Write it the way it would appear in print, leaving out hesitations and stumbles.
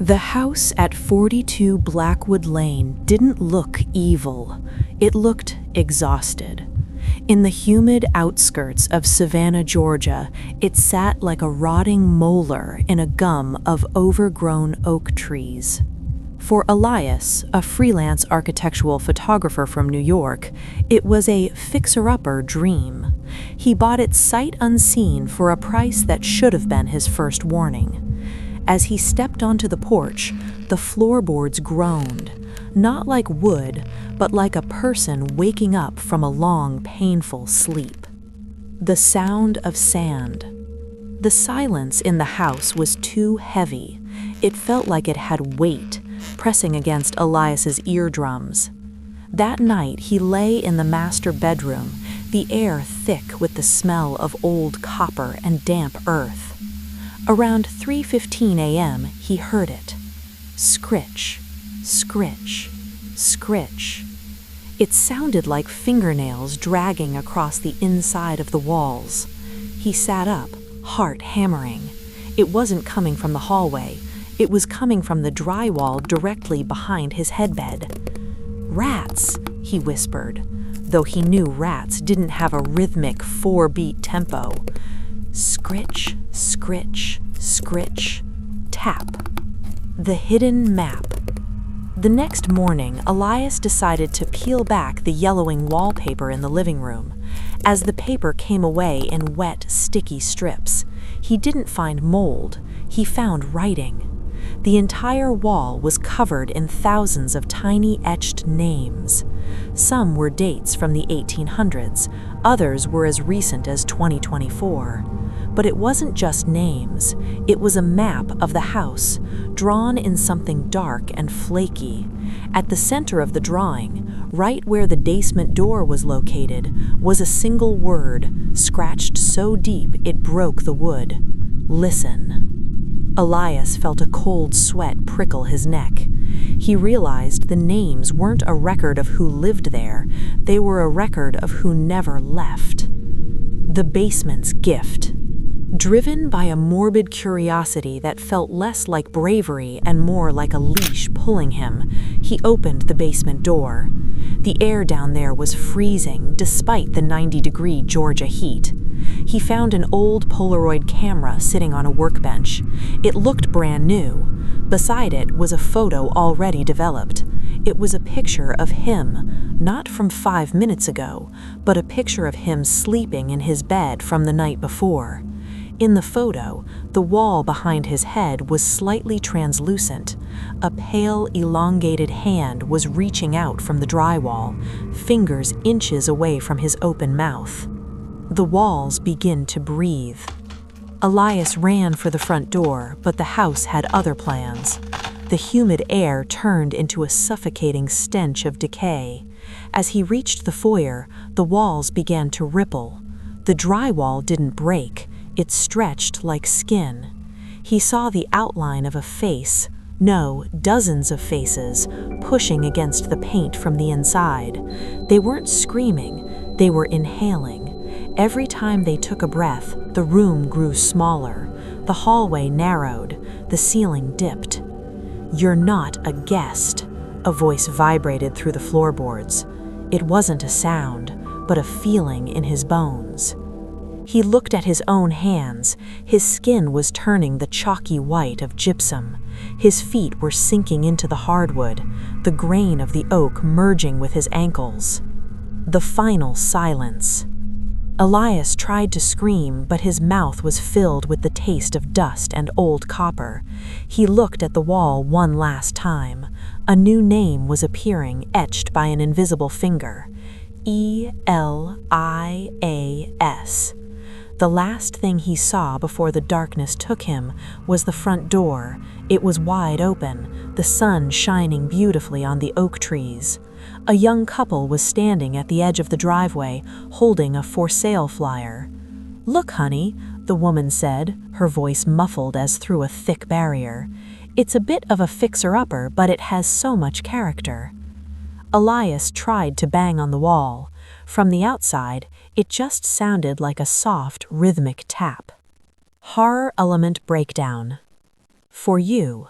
The house at 42 Blackwood Lane didn't look evil. It looked exhausted. In the humid outskirts of Savannah, Georgia, it sat like a rotting molar in a gum of overgrown oak trees. For Elias, a freelance architectural photographer from New York, it was a fixer-upper dream. He bought it sight unseen for a price that should have been his first warning. As he stepped onto the porch, the floorboards groaned, not like wood, but like a person waking up from a long, painful sleep. The sound of sand. The silence in the house was too heavy. It felt like it had weight, pressing against Elias's eardrums. That night, he lay in the master bedroom, the air thick with the smell of old copper and damp earth. Around 3:15 a.m., he heard it. Scritch, scritch, scritch. It sounded like fingernails dragging across the inside of the walls. He sat up, heart hammering. It wasn't coming from the hallway. It was coming from the drywall directly behind his headbed. Rats, he whispered, though he knew rats didn't have a rhythmic 4-beat tempo. Scritch, scritch, scritch, tap. The hidden map. The next morning, Elias decided to peel back the yellowing wallpaper in the living room. As the paper came away in wet, sticky strips, he didn't find mold, he found writing. The entire wall was covered in thousands of tiny etched names. Some were dates from the 1800s, others were as recent as 2024. But it wasn't just names, it was a map of the house, drawn in something dark and flaky. At the center of the drawing, right where the basement door was located, was a single word, scratched so deep it broke the wood. Listen. Elias felt a cold sweat prickle his neck. He realized the names weren't a record of who lived there, they were a record of who never left. The basement's gift. Driven by a morbid curiosity that felt less like bravery and more like a leash pulling him, he opened the basement door. The air down there was freezing despite the 90-degree Georgia heat. He found an old Polaroid camera sitting on a workbench. It looked brand new. Beside it was a photo already developed. It was a picture of him, not from 5 minutes ago, but a picture of him sleeping in his bed from the night before. In the photo, the wall behind his head was slightly translucent. A pale, elongated hand was reaching out from the drywall, fingers inches away from his open mouth. The walls begin to breathe. Elias ran for the front door, but the house had other plans. The humid air turned into a suffocating stench of decay. As he reached the foyer, the walls began to ripple. The drywall didn't break. It stretched like skin. He saw the outline of a face, no, dozens of faces, pushing against the paint from the inside. They weren't screaming, they were inhaling. Every time they took a breath, the room grew smaller. The hallway narrowed, the ceiling dipped. "You're not a guest," a voice vibrated through the floorboards. It wasn't a sound, but a feeling in his bones. He looked at his own hands. His skin was turning the chalky white of gypsum. His feet were sinking into the hardwood, the grain of the oak merging with his ankles. The final silence. Elias tried to scream, but his mouth was filled with the taste of dust and old copper. He looked at the wall one last time. A new name was appearing, etched by an invisible finger. Elias. The last thing he saw before the darkness took him was the front door. It was wide open, the sun shining beautifully on the oak trees. A young couple was standing at the edge of the driveway, holding a for sale flyer. "Look, honey," the woman said, her voice muffled as through a thick barrier. "It's a bit of a fixer-upper, but it has so much character." Elias tried to bang on the wall. From the outside, it just sounded like a soft, rhythmic tap. Horror element breakdown. For you.